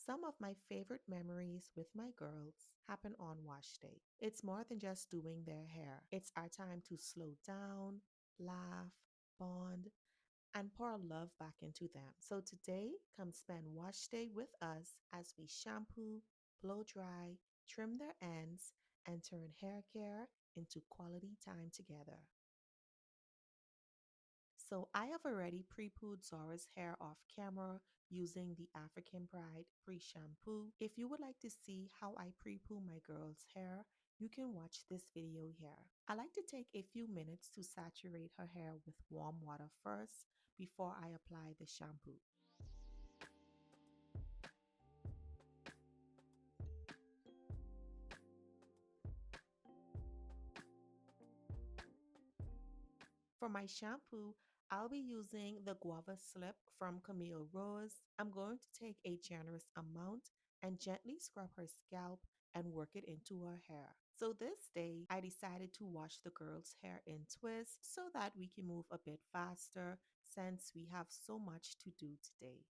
Some of my favorite memories with my girls happen on wash day. It's more than just doing their hair, it's our time to slow down, laugh, bond, and pour love back into them. So today, come spend wash day with us as we shampoo, blow dry, trim their ends, and turn hair care into quality time together. So I have already pre-pooed Zora's hair off camera using the African Pride pre-shampoo. If you would like to see how I pre-poo my girl's hair, you can watch this video here. I like to take a few minutes to saturate her hair with warm water first before I apply the shampoo. For my shampoo, I'll be using the Guava Slip from Camille Rose. I'm going to take a generous amount and gently scrub her scalp and work it into her hair. So this day, I decided to wash the girl's hair in twists so that we can move a bit faster since we have so much to do today.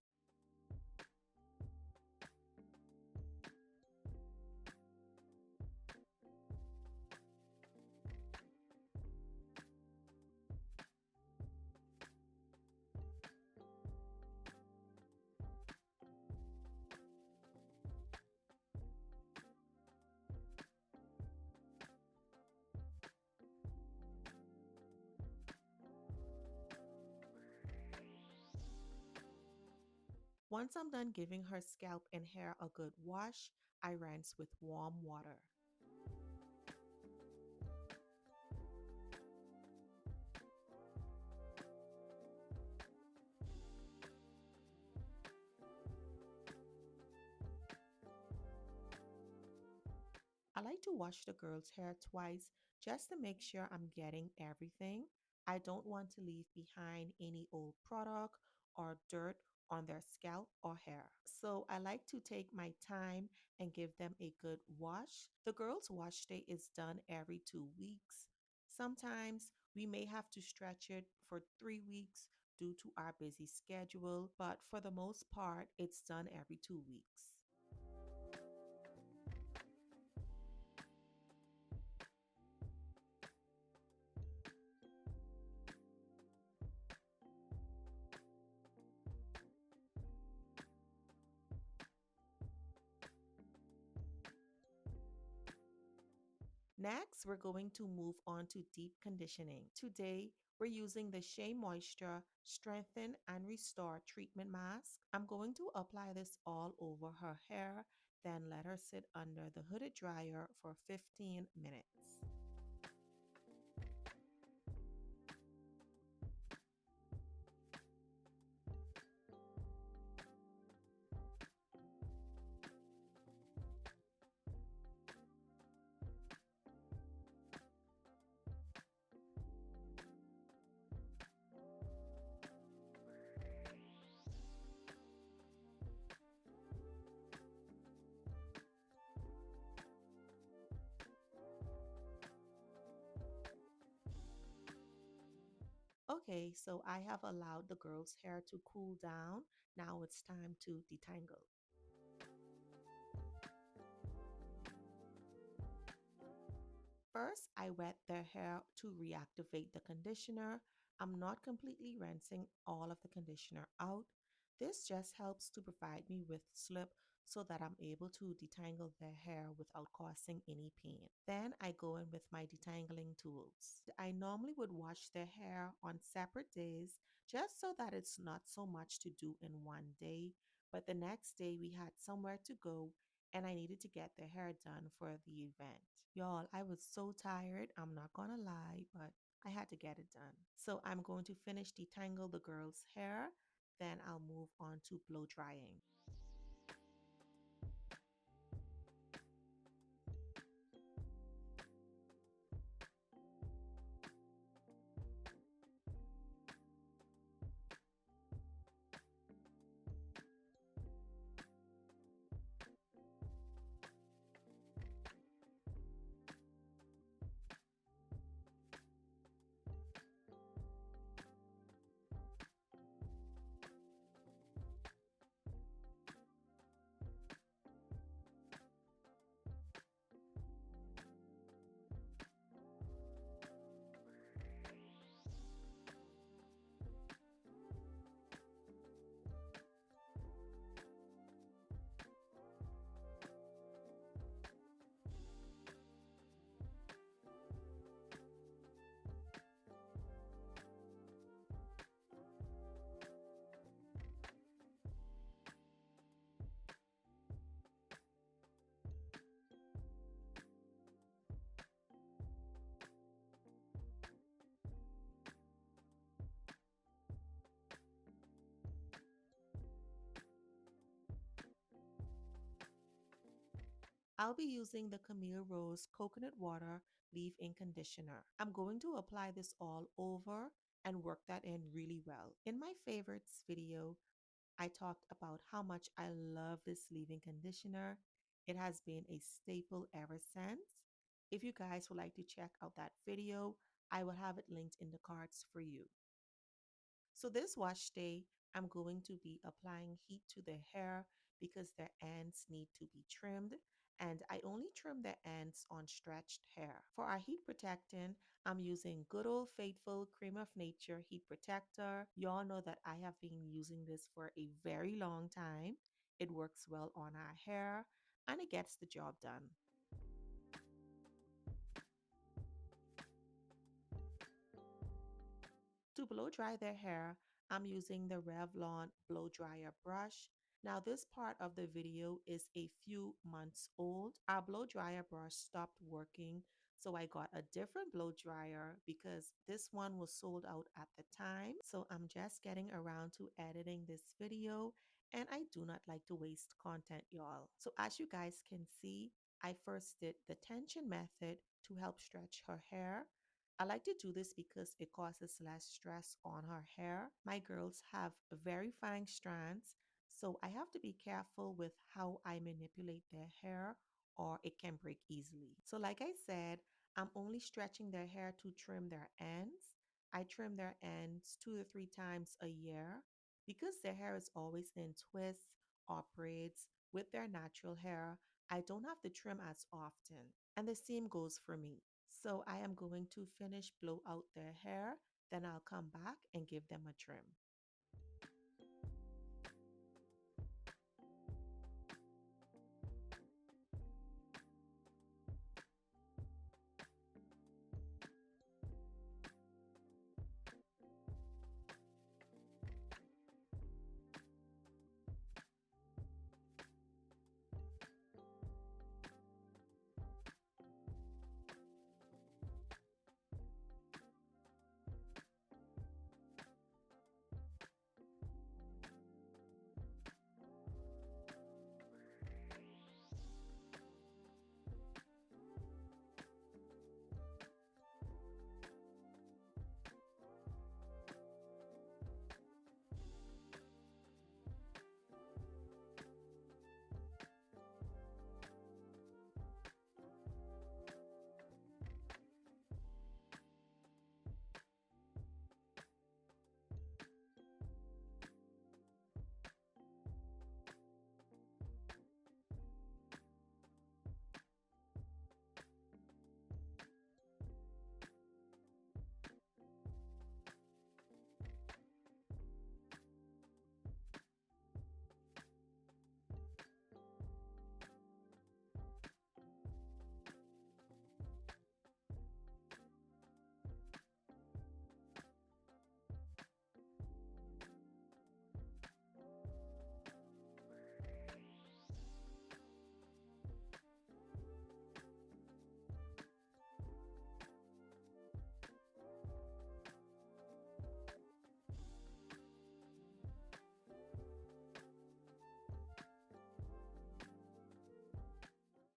Once I'm done giving her scalp and hair a good wash, I rinse with warm water. I like to wash the girl's hair twice just to make sure I'm getting everything. I don't want to leave behind any old product or dirt on their scalp or hair. So I like to take my time and give them a good wash. The girl's wash day is done every 2 weeks. Sometimes we may have to stretch it for 3 weeks due to our busy schedule, but for the most part, it's done every 2 weeks. Next, we're going to move on to deep conditioning. Today, we're using the Shea Moisture Strengthen and Restore Treatment Mask. I'm going to apply this all over her hair, then let her sit under the hooded dryer for 15 minutes. Okay, so I have allowed the girl's hair to cool down. Now it's time to detangle. First, I wet their hair to reactivate the conditioner. I'm not completely rinsing all of the conditioner out. This just helps to provide me with slip so that I'm able to detangle their hair without causing any pain. Then I go in with my detangling tools. I normally would wash their hair on separate days just so that it's not so much to do in one day. But the next day we had somewhere to go and I needed to get their hair done for the event. Y'all, I was so tired. I'm not gonna lie, but I had to get it done. So I'm going to finish detangle the girl's hair, then I'll move on to blow drying. I'll be using the Camille Rose Coconut Water Leave-In Conditioner. I'm going to apply this all over and work that in really well. In my favorites video, I talked about how much I love this leave-in conditioner. It has been a staple ever since. If you guys would like to check out that video, I will have it linked in the cards for you. So this wash day, I'm going to be applying heat to the hair because their ends need to be trimmed. And I only trim the ends on stretched hair. For our heat protectant, I'm using good old faithful Cream of Nature heat protector. Y'all know that I have been using this for a very long time. It works well on our hair and it gets the job done. To blow dry their hair, I'm using the Revlon blow dryer brush. Now, this part of the video is a few months old. Our blow dryer brush stopped working, so I got a different blow dryer because this one was sold out at the time. So I'm just getting around to editing this video, and I do not like to waste content, y'all. So as you guys can see, I first did the tension method to help stretch her hair. I like to do this because it causes less stress on her hair. My girls have very fine strands, so I have to be careful with how I manipulate their hair or it can break easily. So like I said, I'm only stretching their hair to trim their ends. I trim their ends 2 to 3 times a year because their hair is always in twists or braids. With their natural hair, I don't have to trim as often. And the same goes for me. So I am going to finish blow out their hair, then I'll come back and give them a trim.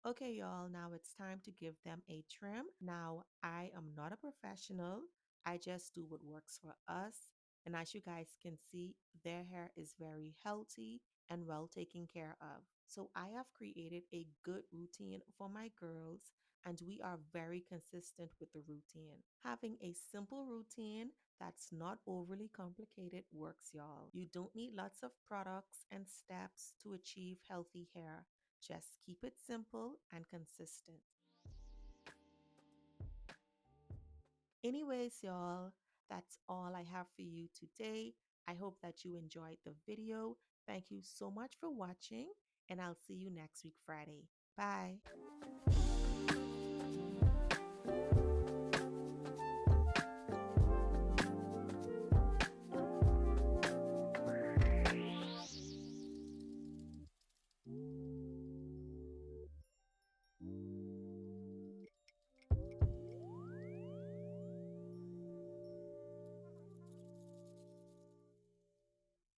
Okay, y'all, now it's time to give them a trim. Now, I am not a professional. I just do what works for us. And as you guys can see, their hair is very healthy and well taken care of. So I have created a good routine for my girls, and we are very consistent with the routine. Having a simple routine that's not overly complicated works, y'all. You don't need lots of products and steps to achieve healthy hair. Just keep it simple and consistent. Anyways, y'all, that's all I have for you today. I hope that you enjoyed the video. Thank you so much for watching, and I'll see you next week, Friday. Bye.